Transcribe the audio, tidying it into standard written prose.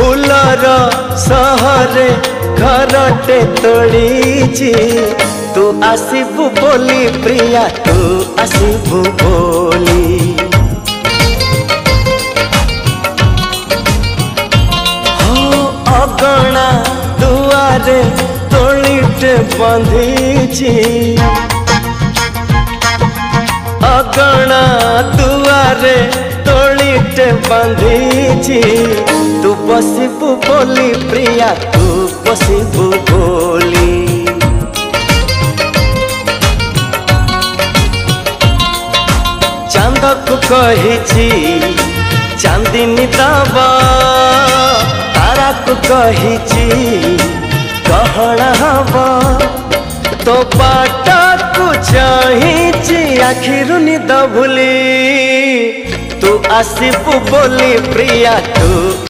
फूलर सहरे घरटे तोड़ी तू आसबु बोली प्रिया तू आसबु बोली हो अगणा दुआरे तोड़ीटे बंधी अगणा दुआरे तोड़ीटे बंधी तू बसबु बोली प्रिया तू बसबु बोली चांद को कही चांदनी दबा तारा को कही गहना हवा तो बाटा को चाही आखिर निद भूली तू आसबु बोली प्रिया तू